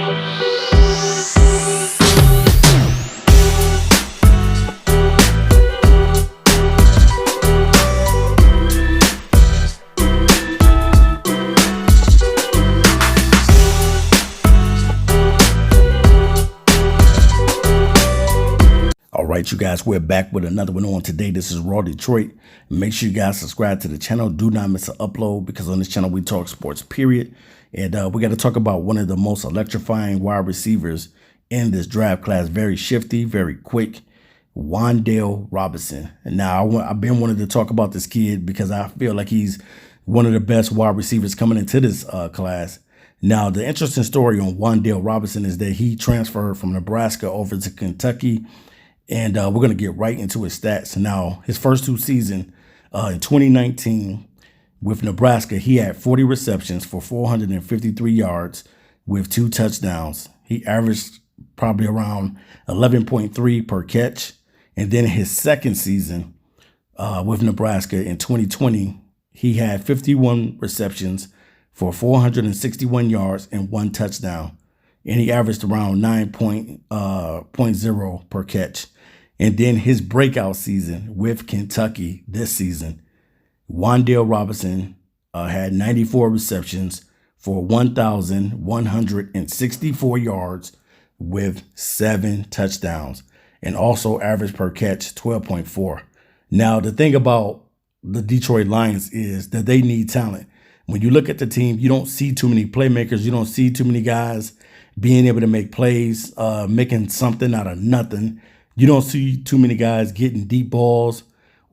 All right, you guys, we're back with another one on today. This is Raw Detroit. Make sure you guys subscribe to the channel. Do not miss an upload because on this channel we talk sports, period. And we got to talk about one of the most electrifying wide receivers in this draft class. Very shifty, very quick. Wan'Dale Robinson. And now I've been wanting to talk about this kid because I feel like he's one of the best wide receivers coming into this class. Now, the interesting story on Wan'Dale Robinson is that he transferred from Nebraska over to Kentucky. And we're going to get right into his stats. Now, his first two seasons in 2019 with Nebraska, he had 40 receptions for 453 yards with 2 touchdowns. He averaged probably around 11.3 per catch. And then his second season with Nebraska in 2020, he had 51 receptions for 461 yards and 1 touchdown. And he averaged around 9.0 per catch. And then his breakout season with Kentucky this season, Wan'Dale Robinson had 94 receptions for 1,164 yards with 7 touchdowns and also average per catch 12.4. Now, the thing about the Detroit Lions is that they need talent. When you look at the team, you don't see too many playmakers. You don't see too many guys being able to make plays, making something out of nothing. You don't see too many guys getting deep balls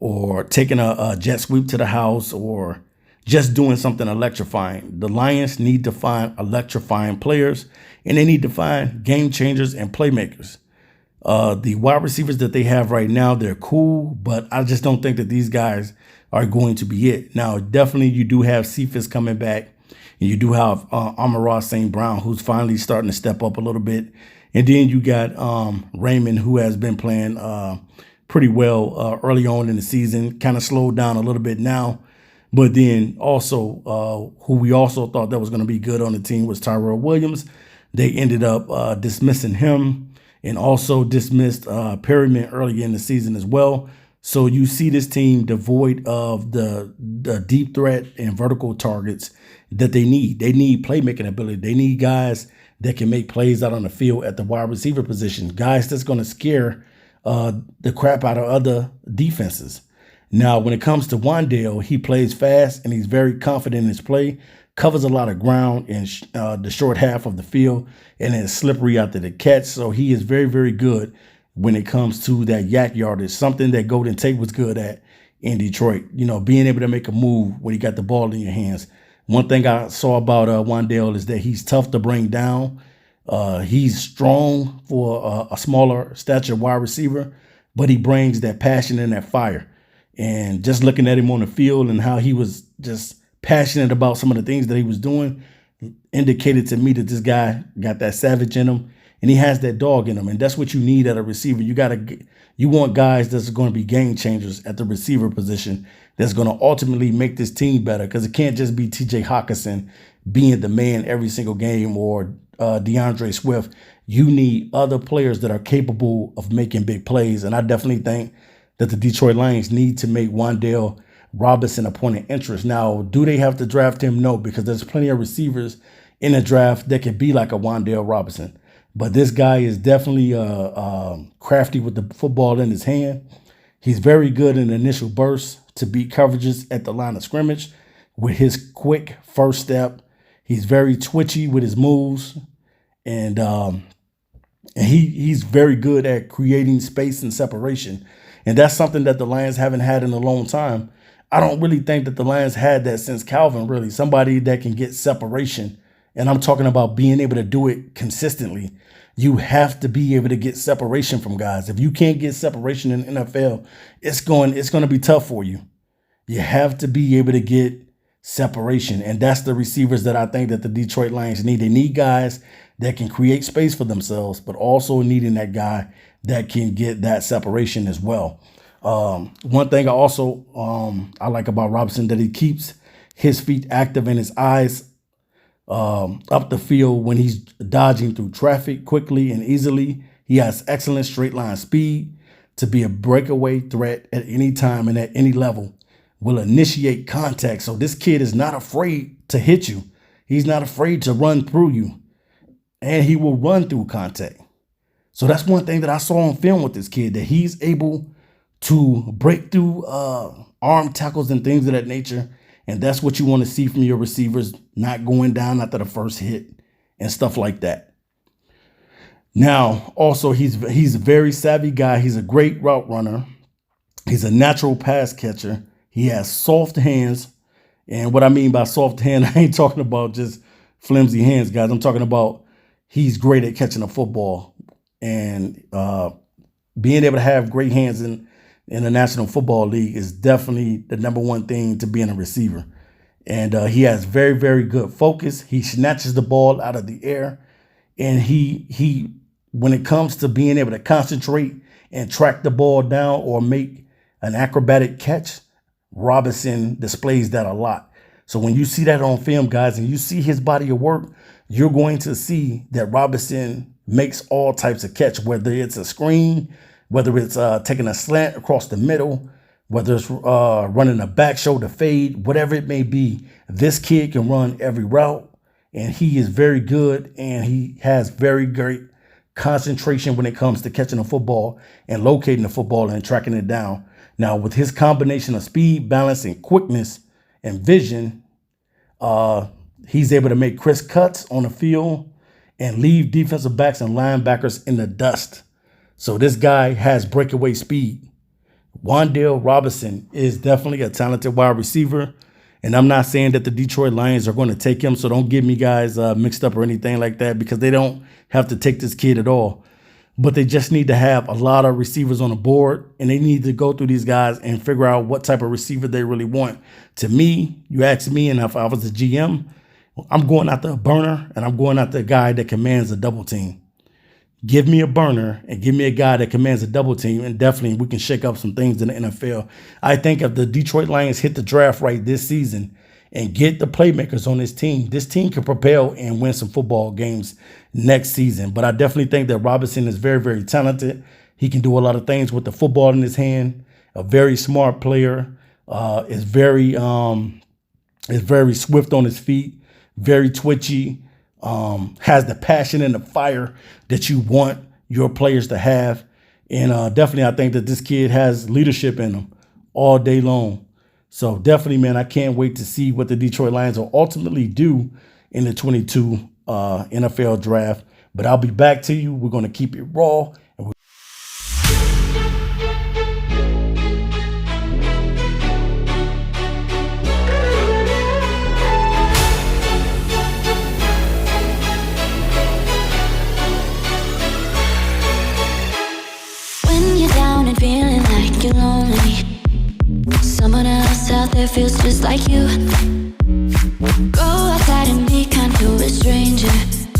or taking a jet sweep to the house or just doing something electrifying. The Lions need to find electrifying players, and they need to find game changers and playmakers. The wide receivers that they have right now, they're cool, but I just don't think that these guys are going to be it. Now, definitely you do have Cephas coming back, and you do have Amon-Ra St. Brown, who's finally starting to step up a little bit. And then you got Raymond, who has been playing pretty well early on in the season, kind of slowed down a little bit now. But then also who we also thought that was going to be good on the team was Tyrell Williams. They ended up dismissing him and also dismissed Perryman early in the season as well. So you see this team devoid of the deep threat and vertical targets that they need. They need playmaking ability. They need guys that can make plays out on the field at the wide receiver position, guys that's going to scare the crap out of other defenses. Now, when it comes to Wan'Dale, he plays fast and he's very confident in his play, covers a lot of ground in the short half of the field, and is slippery after the catch. So he is very, very good when it comes to that yak yardage, something that Golden Tate was good at in Detroit, you know, being able to make a move when you got the ball in your hands. One thing I saw about Wan'Dale is that he's tough to bring down. He's strong for a smaller stature wide receiver, but he brings that passion and that fire. And just looking at him on the field and how he was just passionate about some of the things that he was doing indicated to me that this guy got that savage in him and he has that dog in him. And that's what you need at a receiver. You want guys that's going to be game changers at the receiver position that's going to ultimately make this team better, because it can't just be T.J. Hawkinson being the man every single game or DeAndre Swift. You need other players that are capable of making big plays. And I definitely think that the Detroit Lions need to make Wan'Dale Robinson a point of interest. Now, do they have to draft him? No, because there's plenty of receivers in the draft that could be like a Wan'Dale Robinson. But this guy is definitely crafty with the football in his hand. He's very good in initial bursts to beat coverages at the line of scrimmage with his quick first step. He's very twitchy with his moves, and he's very good at creating space and separation. And that's something that the Lions haven't had in a long time. I don't really think that the Lions had that since Calvin, really. Somebody that can get separation. And I'm talking about being able to do it consistently. You have to be able to get separation from guys. If you can't get separation in the NFL, it's going to be tough for you. You have to be able to get separation. And that's the receivers that I think that the Detroit Lions need. They need guys that can create space for themselves, but also needing that guy that can get that separation as well. One thing I also I like about Robinson, that he keeps his feet active and his eyes up the field when he's dodging through traffic quickly and easily. He has excellent straight line speed to be a breakaway threat at any time and at any level. Will initiate contact. So this kid is not afraid to hit you. He's not afraid to run through you. And he will run through contact. So that's one thing that I saw on film with this kid, that he's able to break through arm tackles and things of that nature. And that's what you want to see from your receivers, not going down after the first hit and stuff like that. Now, also, he's a very savvy guy. He's a great route runner. He's a natural pass catcher. He has soft hands. And what I mean by soft hand, I ain't talking about just flimsy hands, guys. I'm talking about he's great at catching a football. And being able to have great hands in the National Football League is definitely the number one thing to being a receiver. And he has very, very good focus. He snatches the ball out of the air. And he when it comes to being able to concentrate and track the ball down or make an acrobatic catch, Robinson displays that a lot. So when you see that on film, guys, and you see his body of work, you're going to see that Robinson makes all types of catch, whether it's a screen, whether it's taking a slant across the middle, whether it's running a back shoulder fade, whatever it may be. This kid can run every route, and he is very good, and he has very great concentration when it comes to catching a football and locating the football and tracking it down. Now, with his combination of speed, balance, and quickness and vision, he's able to make crisp cuts on the field and leave defensive backs and linebackers in the dust. So this guy has breakaway speed. Wan'Dale Robinson is definitely a talented wide receiver. And I'm not saying that the Detroit Lions are going to take him, so don't get me guys mixed up or anything like that, because they don't have to take this kid at all. But they just need to have a lot of receivers on the board, and they need to go through these guys and figure out what type of receiver they really want. To me, you ask me, and if I was the GM, I'm going after a burner, and I'm going after a guy that commands a double team. Give me a burner and give me a guy that commands a double team, and definitely we can shake up some things in the NFL. I think if the Detroit Lions hit the draft right this season and get the playmakers on this team can propel and win some football games next season. But I definitely think that Robinson is very, very talented. He can do a lot of things with the football in his hand. A very smart player. Is very swift on his feet. Very twitchy. Has the passion and the fire that you want your players to have. And definitely I think that this kid has leadership in him all day long. So definitely, man, I can't wait to see what the Detroit Lions will ultimately do in the 22 NFL draft. But I'll be back to you. We're going to keep it raw. And when you're down and feeling like you're lonely, someone else out there feels just like you. Go outside and be kind to a stranger.